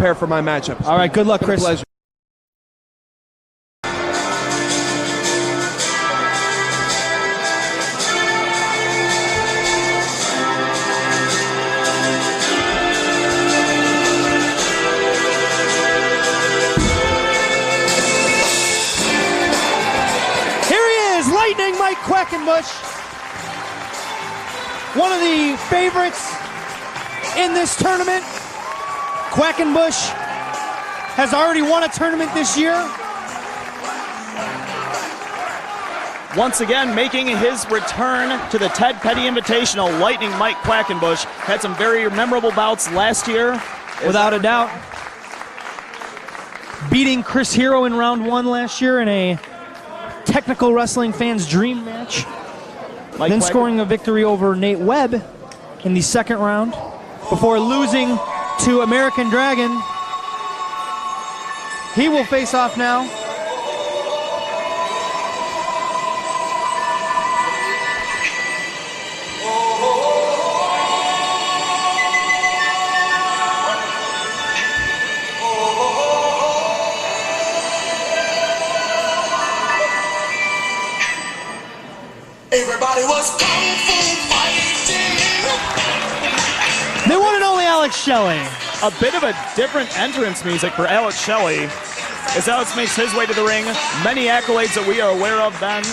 prepare for my matchup. All right, good luck, Chris. Pleasure. Lightning Mike Quackenbush, one of the favorites in this tournament. Quackenbush has already won a tournament this year. Once again, making his return to the Ted Petty Invitational, Lightning Mike Quackenbush had some very memorable bouts last year. Without a doubt. Beating Chris Hero in round 1 last year in a technical wrestling fans' dream match. Then scoring a victory over Nate Webb in the second round before losing to American Dragon. He will face off now. Everybody was kung fu fighting. The one and only Alex Shelley. A bit of a different entrance music for Alex Shelley as Alex makes his way to the ring. Many accolades that we are aware of, Ben.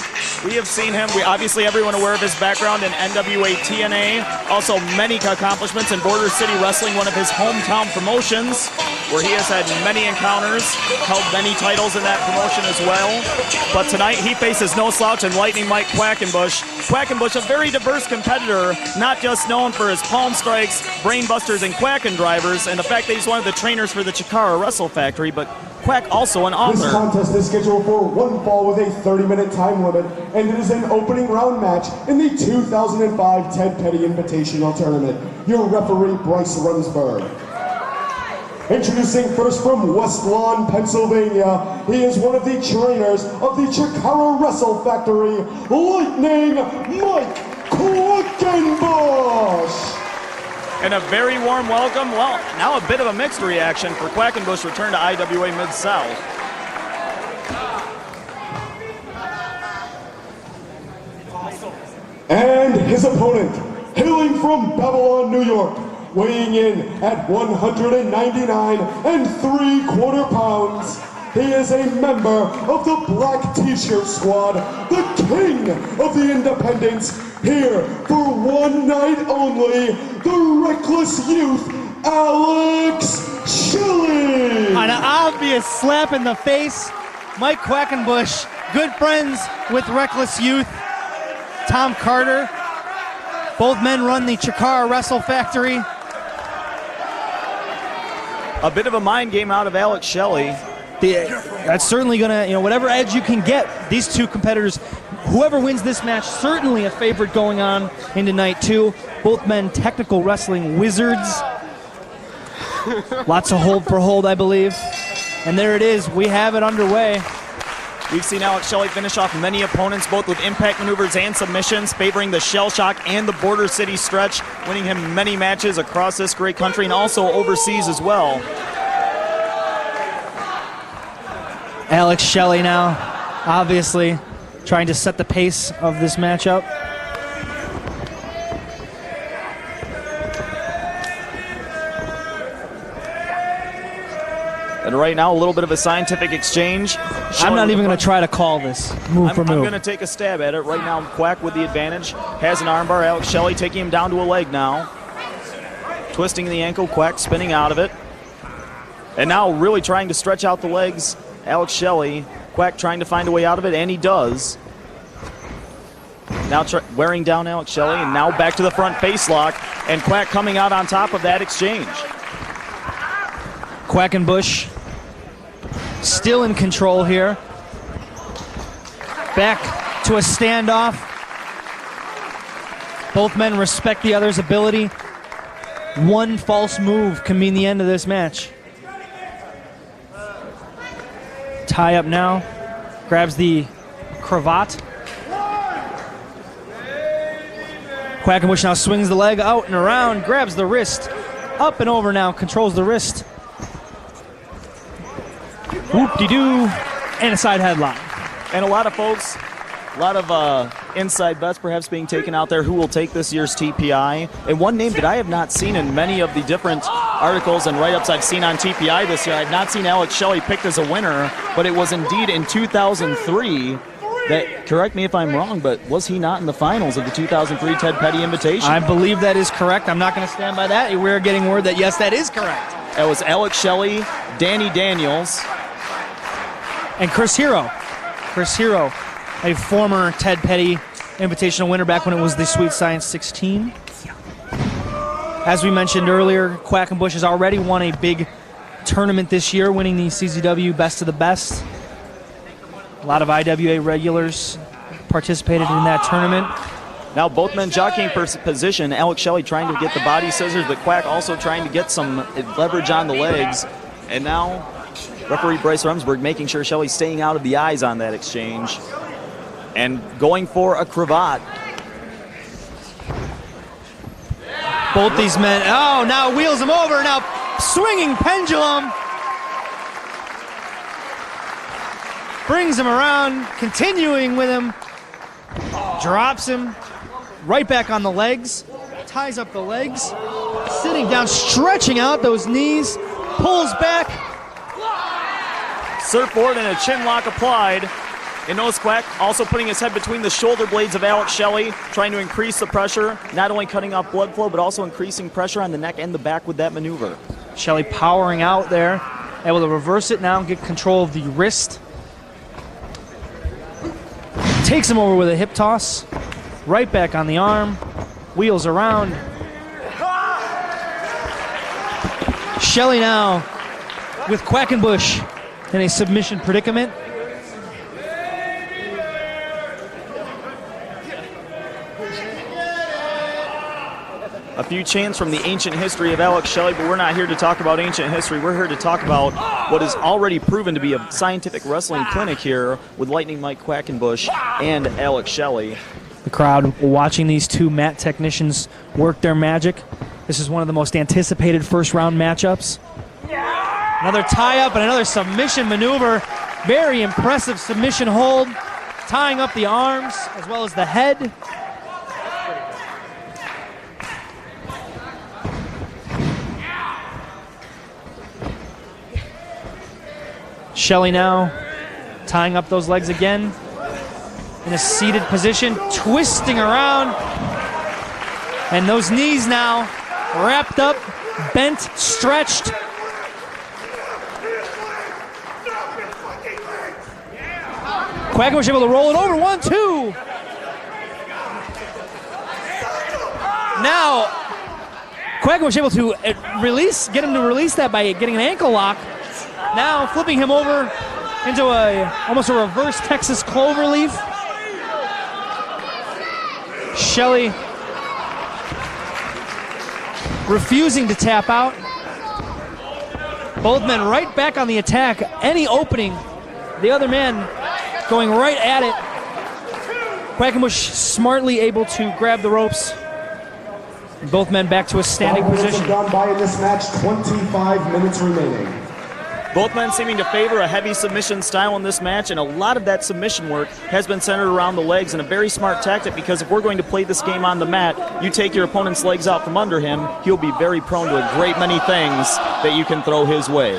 We have seen him. We obviously everyone aware of his background in NWA-TNA. Also many accomplishments in Border City Wrestling, one of his hometown promotions, where he has had many encounters, held many titles in that promotion as well. But tonight he faces no slouch in Lightning Mike Quackenbush. Quackenbush, a very diverse competitor, not just known for his palm strikes, brain busters, and quacking drivers, and the fact that he's one of the trainers for the Chikara Wrestle Factory, but Quack also an author. This contest is scheduled for one fall with a 30-minute time limit, and it is an opening round match in the 2005 Ted Petty Invitational Tournament. Your referee, Bryce Runsberg. Introducing first from West Lawn, Pennsylvania, he is one of the trainers of the Chikara Wrestle Factory, Lightning Mike Quackenbush. And a very warm welcome. Well, now a bit of a mixed reaction for Quackenbush return to IWA Mid-South. And his opponent, hailing from Babylon, New York, weighing in at 199 3/4 pounds. He is a member of the Black T-Shirt Squad, the king of the independents, here for one night only, the reckless youth, Alex Shelley. An obvious slap in the face. Mike Quackenbush, good friends with Reckless Youth, Tom Carter. Both men run the Chikara Wrestle Factory. A bit of a mind game out of Alex Shelley. That's certainly gonna, whatever edge you can get, these two competitors, whoever wins this match, certainly a favorite going on into night 2. Both men technical wrestling wizards. Lots of hold for hold, I believe. And there it is, we have it underway. We've seen Alex Shelley finish off many opponents, both with impact maneuvers and submissions, favoring the Shell Shock and the Border City stretch, winning him many matches across this great country and also overseas as well. Alex Shelley now, obviously, trying to set the pace of this matchup. And right now, a little bit of a scientific exchange. I'm not even going to try to call this move for move. I'm going to take a stab at it. Right now, Quack with the advantage. Has an armbar. Alex Shelley taking him down to a leg now. Twisting the ankle. Quack spinning out of it. And now really trying to stretch out the legs. Alex Shelley. Quack trying to find a way out of it, and he does. Now wearing down Alex Shelley, and now back to the front face lock. And Quack coming out on top of that exchange. Quackenbush still in control here. Back to a standoff. Both men respect the other's ability. One false move can mean the end of this match. Tie up now. Grabs the cravat. Quackenbush now swings the leg out and around. Grabs the wrist. Up and over now. Controls the wrist. Whoop-de-doo. And a side headlock. And a lot of folks, a lot of inside bets perhaps being taken out there who will take this year's TPI. And one name that I have not seen in many of the different articles and write-ups I've seen on TPI this year, I've not seen Alex Shelley picked as a winner, but it was indeed in 2003 that, correct me if I'm wrong, but was he not in the finals of the 2003 Ted Petty Invitational? I believe that is correct. I'm not going to stand by that. We're getting word that, yes, that is correct. It was Alex Shelley, Danny Daniels, and Chris Hero. Chris Hero, a former Ted Petty Invitational winner back when it was the Sweet Science 16. As we mentioned earlier, Quackenbush has already won a big tournament this year, winning the CZW Best of the Best. A lot of IWA regulars participated in that tournament. Now both men jockeying for position. Alex Shelley trying to get the body scissors, but Quack also trying to get some leverage on the legs. And now referee Bryce Remsburg making sure Shelley's staying out of the eyes on that exchange. And going for a cravat. Both these men, oh, now wheels him over. Now swinging pendulum. Brings him around, continuing with him. Drops him right back on the legs. Ties up the legs. Sitting down, stretching out those knees. Pulls back. Surfboard and a chin lock applied. And notice Quack also putting his head between the shoulder blades of Alex Shelley, trying to increase the pressure, not only cutting off blood flow, but also increasing pressure on the neck and the back with that maneuver. Shelley powering out there, able to reverse it now and get control of the wrist. Takes him over with a hip toss, right back on the arm, wheels around. Shelley now with Quackenbush in a submission predicament. A few chants from the ancient history of Alex Shelley, but we're not here to talk about ancient history. We're here to talk about what is already proven to be a scientific wrestling clinic here with Lightning Mike Quackenbush and Alex Shelley. The crowd watching these two mat technicians work their magic. This is one of the most anticipated first round matchups. Another tie-up and another submission maneuver. Very impressive submission hold. Tying up the arms as well as the head. Shelley now tying up those legs again in a seated position, twisting around. And those knees now wrapped up, bent, stretched. Quackenbush able to roll it over. 1, 2. Now, Quackenbush able to get him to release that by getting an ankle lock. Now flipping him over into almost a reverse Texas cloverleaf. Shelley refusing to tap out. Both men right back on the attack. Any opening, the other man going right at it. Quackenbush smartly able to grab the ropes. Both men back to a standing position. Gone by in this match, 25 minutes remaining. Both men seeming to favor a heavy submission style in this match, and a lot of that submission work has been centered around the legs, and a very smart tactic, because if we're going to play this game on the mat, you take your opponent's legs out from under him, he'll be very prone to a great many things that you can throw his way.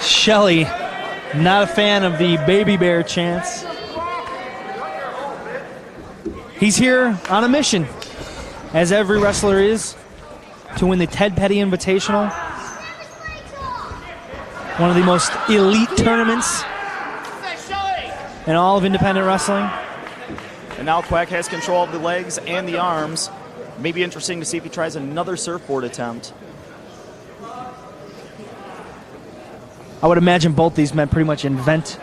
Shelley, not a fan of the baby bear chants. He's here on a mission, as every wrestler is, to win the Ted Petty Invitational. One of the most elite tournaments in all of independent wrestling. And now Quack has control of the legs and the arms. Maybe interesting to see if he tries another surfboard attempt. I would imagine both these men pretty much invent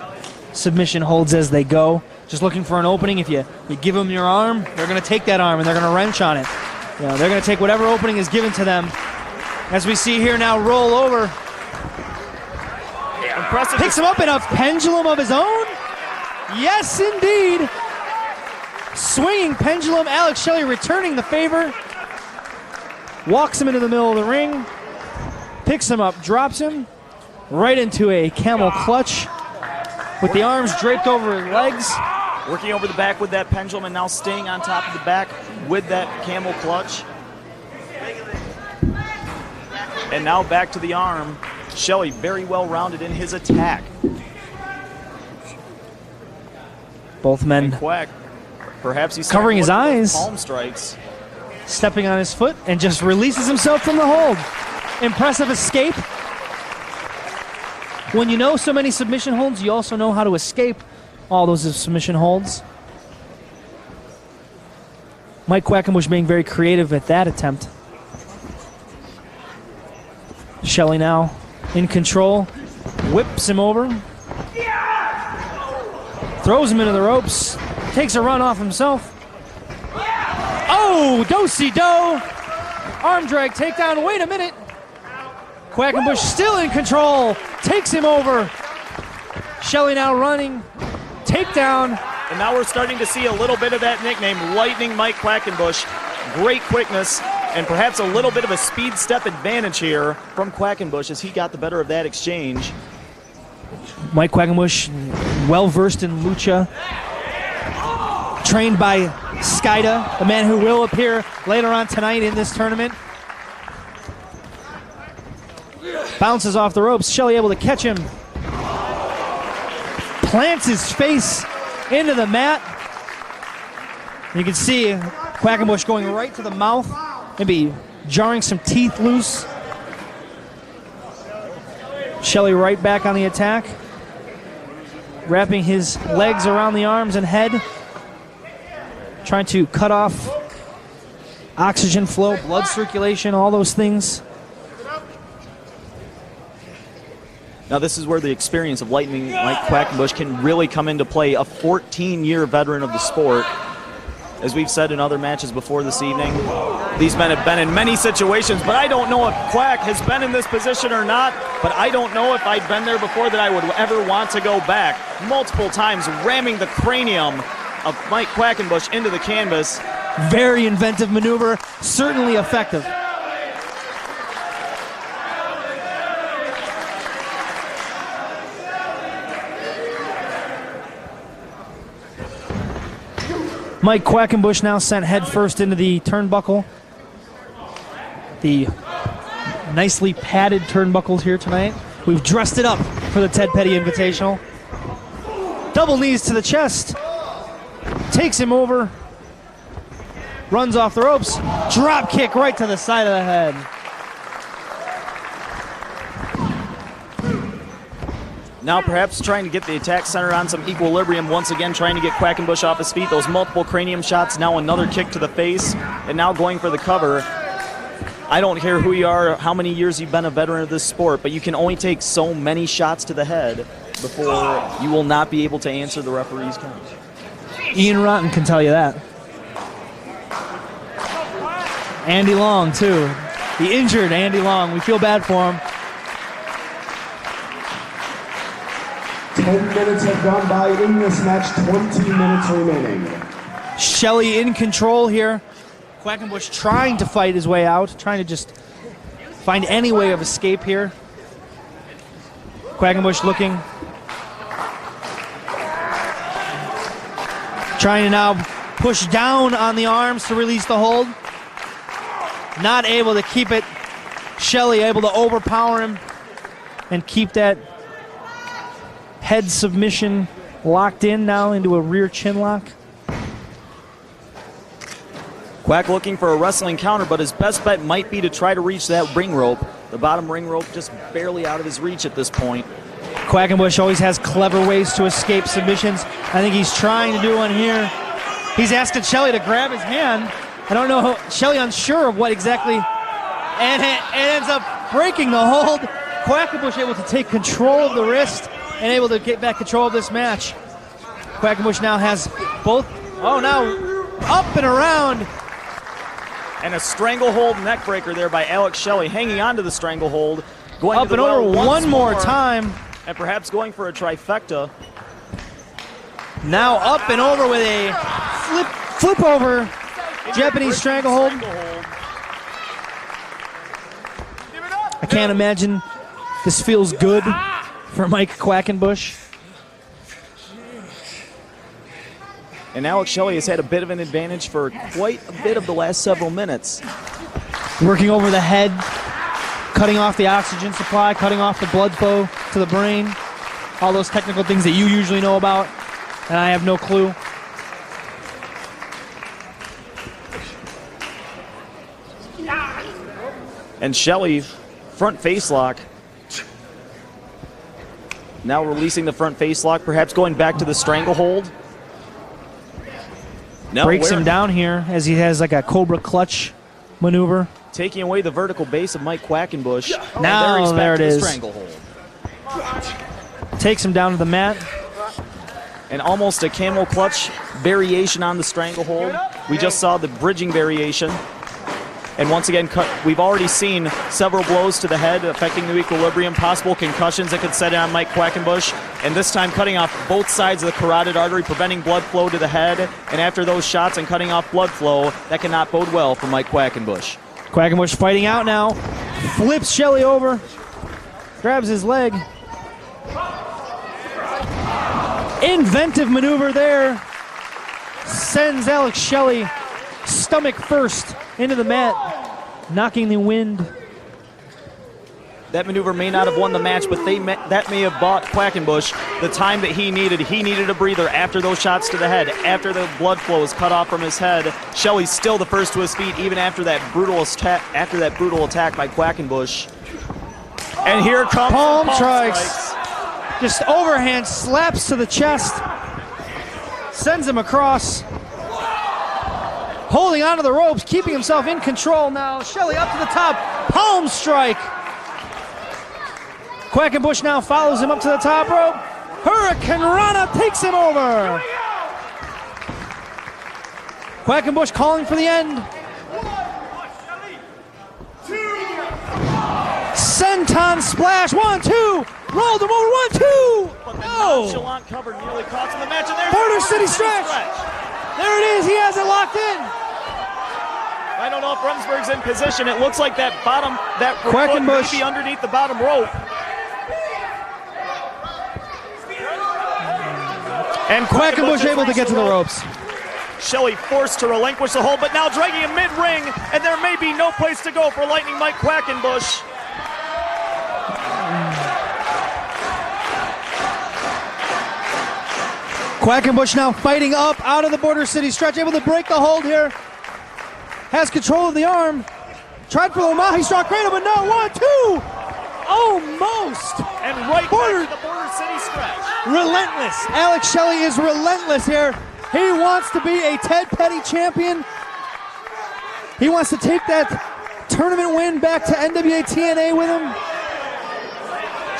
submission holds as they go. Just looking for an opening. If you give them your arm, they're going to take that arm and they're going to wrench on it. You know, they're going to take whatever opening is given to them. As we see here now, roll over. Impressive. Picks him up in a pendulum of his own. Yes, indeed. Swinging pendulum. Alex Shelley returning the favor. Walks him into the middle of the ring. picks him up, drops him right into a camel clutch with the arms draped over his legs. Working over the back with that pendulum and now staying on top of the back with that camel clutch. And now back to the arm. Shelley very well rounded in his attack. Both men And Quack, perhaps he's covering his eyes, palm strikes. stepping on his foot, and just releases himself from the hold. Impressive escape. When you know so many submission holds, you also know how to escape all those submission holds. Mike Quackenbush being very creative at that attempt. Shelley now in control, whips him over, throws him into the ropes, takes a run off himself. Oh, do-si-do. Arm drag takedown. Wait a minute. Quackenbush still in control, takes him over. Shelley now running, takedown. And now we're starting to see a little bit of that nickname, Lightning Mike Quackenbush. Great quickness and perhaps a little bit of a speed step advantage here from Quackenbush as he got the better of that exchange. Mike Quackenbush, well-versed in lucha, trained by Skida, the man who will appear later on tonight in this tournament. Bounces off the ropes. Shelley able to catch him. Plants his face into the mat. You can see Quackenbush going right to the mouth, maybe jarring some teeth loose. Shelley right back on the attack, wrapping his legs around the arms and head, trying to cut off oxygen flow, blood circulation, all those things. Now this is where the experience of Lightning Mike Quackenbush can really come into play. A 14-year veteran of the sport. As we've said in other matches before this evening, these men have been in many situations, but I don't know if Quack has been in this position or not, but I don't know if I'd been there before that I would ever want to go back. Multiple times ramming the cranium of Mike Quackenbush into the canvas. Very inventive maneuver, certainly effective. Mike Quackenbush now sent headfirst into the turnbuckle. The nicely padded turnbuckles here tonight. We've dressed it up for the Ted Petty Invitational. Double knees to the chest. Takes him over. Runs off the ropes. Drop kick right to the side of the head. Now perhaps trying to get the attack center on some equilibrium, once again trying to get Quackenbush off his feet. Those multiple cranium shots, now another kick to the face, and now going for the cover. I don't care who you are, how many years you've been a veteran of this sport, but you can only take so many shots to the head before you will not be able to answer the referee's count. Ian Rotten can tell you that. Andy Long, too. The injured Andy Long. We feel bad for him. 10 minutes have gone by in this match, 20 minutes remaining. Shelley in control here. Quackenbush trying to fight his way out, trying to just find any way of escape here. Quackenbush looking. Trying to now push down on the arms to release the hold. Not able to keep it. Shelley able to overpower him and keep that head submission locked in now into a rear chin lock. Quack looking for a wrestling counter, but his best bet might be to try to reach that ring rope. The bottom ring rope just barely out of his reach at this point. Quackenbush always has clever ways to escape submissions. I think he's trying to do one here. He's asking Shelley to grab his hand. I don't know, Shelley unsure of what exactly, and it ends up breaking the hold. Quackenbush able to take control of the wrist and able to get back control of this match. Quackenbush now has both, now up and around. And a stranglehold neck breaker there by Alex Shelley, hanging on to the stranglehold. Going Up to the and over well one more time. And perhaps going for a trifecta. Now up and over with a flip over Japanese stranglehold. I can't imagine this feels good for Mike Quackenbush. And Alex Shelley has had a bit of an advantage for quite a bit of the last several minutes. Working over the head, cutting off the oxygen supply, cutting off the blood flow to the brain. All those technical things that you usually know about, and I have no clue. And Shelley, front face lock. Now releasing the front face lock, perhaps going back to the stranglehold. No, Breaks him down here as he has like a Cobra clutch maneuver. Taking away the vertical base of Mike Quackenbush. Now there it is. Stranglehold. Takes him down to the mat. And almost a camel clutch variation on the stranglehold. We just saw the bridging variation. And once again, we've already seen several blows to the head affecting the equilibrium, possible concussions that could set in on Mike Quackenbush. And this time cutting off both sides of the carotid artery, preventing blood flow to the head. And after those shots and cutting off blood flow, that cannot bode well for Mike Quackenbush. Quackenbush fighting out now. Flips Shelley over. Grabs his leg. Inventive maneuver there. Sends Alex Shelley stomach first into the mat, knocking the wind. That maneuver may not have won the match, but that may have bought Quackenbush the time that he needed. He needed a breather after those shots to the head, after the blood flow was cut off from his head. Shelley's still the first to his feet, even after that brutal attack by Quackenbush. And here comes palm strikes. Just overhand slaps to the chest, sends him across. Holding onto the ropes, keeping himself in control now. Shelley up to the top, palm strike. Quackenbush now follows him up to the top rope. Hurricane Rana takes him over. Quackenbush calling for the end. Senton splash, 1, 2. Rolled him over, 1, 2. But the No. nonchalant cover nearly cost him the match. And there's Border the City stretch. There it is, he has it locked in. I don't know if Rumsberg's in position. It looks like that bottom, that Quackenbush foot may be underneath the bottom rope. And Quackenbush able to get to the ropes. Shelley forced to relinquish the hold, but now dragging him mid-ring, and there may be no place to go for Lightning Mike Quackenbush. Quackenbush now fighting up out of the Border City stretch, able to break the hold here. Has control of the arm. Tried for the Omaha straw cradle, but no, 1, 2. Almost. And right back to the Border City stretch. Relentless. Alex Shelley is relentless here. He wants to be a Ted Petty champion. He wants to take that tournament win back to NWA TNA with him.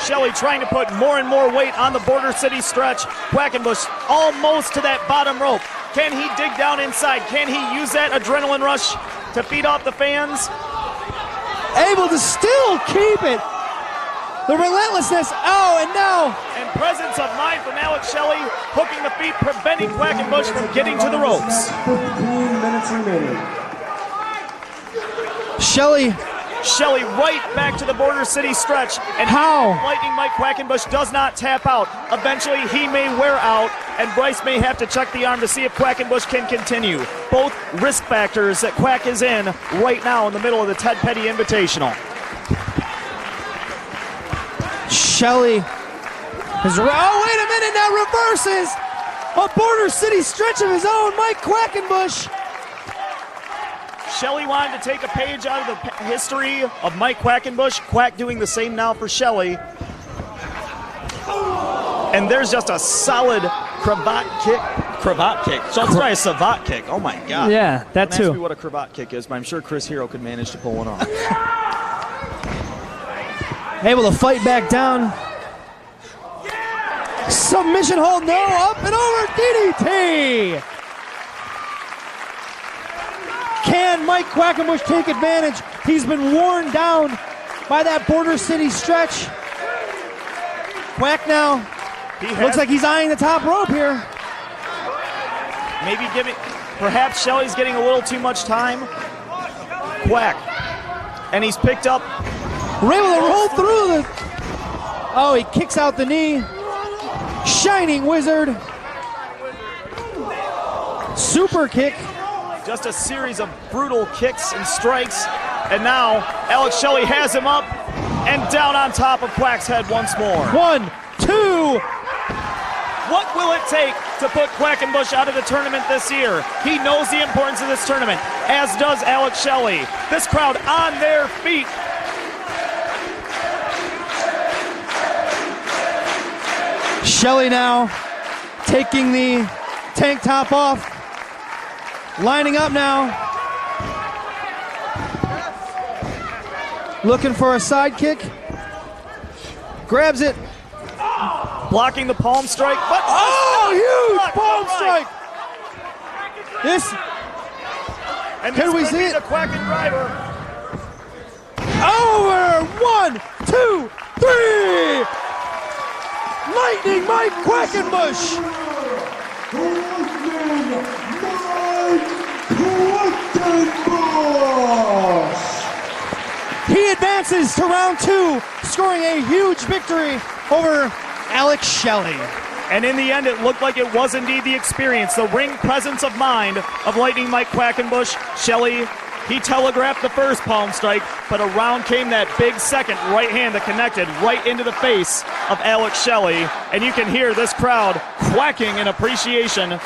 Shelley trying to put more and more weight on the Border City stretch. Quackenbush almost to that bottom rope. Can he dig down inside? Can he use that adrenaline rush to feed off the fans? Able to still keep it. The relentlessness. Oh, and now. And presence of mind from Alex Shelley, hooking the feet, preventing Quackenbush from getting to the ropes. 15 minutes remaining. Shelley right back to the Border City stretch. And how? Lightning Mike Quackenbush does not tap out. Eventually he may wear out, and Bryce may have to check the arm to see if Quackenbush can continue. Both risk factors that Quack is in right now in the middle of the Ted Petty Invitational. Shelley is, oh, wait a minute, now reverses a Border City stretch of his own, Mike Quackenbush. Shelley wanted to take a page out of the history of Mike Quackenbush. Quack doing the same now for Shelley. And there's just a solid cravat kick. So let's try a savate kick. Oh my God. Yeah, that Don't too. ask me what a cravat kick is, but I'm sure Chris Hero could manage to pull one off. Able to fight back down. Submission hold, no, up and over, DDT. Can Mike Quackenbush take advantage? He's been worn down by that Border City stretch. Quack now looks like he's eyeing the top rope here. Maybe perhaps Shelley's getting a little too much time. Quack. And he's picked up We're able to roll through the... Oh, he kicks out the knee. Shining Wizard. Super kick. Just a series of brutal kicks and strikes. And now Alex Shelley has him up and down on top of Quack's head once more. 1, 2. What will it take to put Quackenbush out of the tournament this year? He knows the importance of this tournament, as does Alex Shelley. This crowd on their feet. Shelley now taking the tank top off. Lining up now. Looking for a side kick. Grabs it. Blocking the palm strike, but huge palm strike. This, and can this we could see be it? The Quacken driver. Over. 1, 2, 3. Lightning Mike Quackenbush. He advances to round 2, scoring a huge victory over Alex Shelley. And in the end, it looked like it was indeed the experience, the ring presence of mind of Lightning Mike Quackenbush. Shelley, he telegraphed the first palm strike, but around came that big second right hand that connected right into the face of Alex Shelley. And you can hear this crowd quacking in appreciation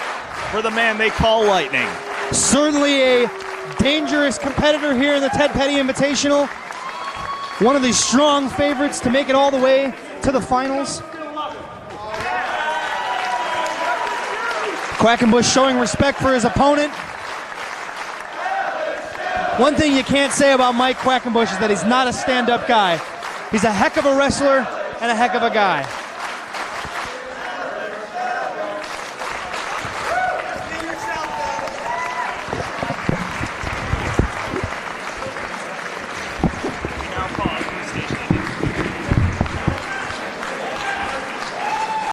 for the man they call Lightning. Certainly a dangerous competitor here in the Ted Petty Invitational. One of the strong favorites to make it all the way to the finals. Quackenbush showing respect for his opponent. One thing you can't say about Mike Quackenbush is that he's not a stand-up guy. He's a heck of a wrestler and a heck of a guy.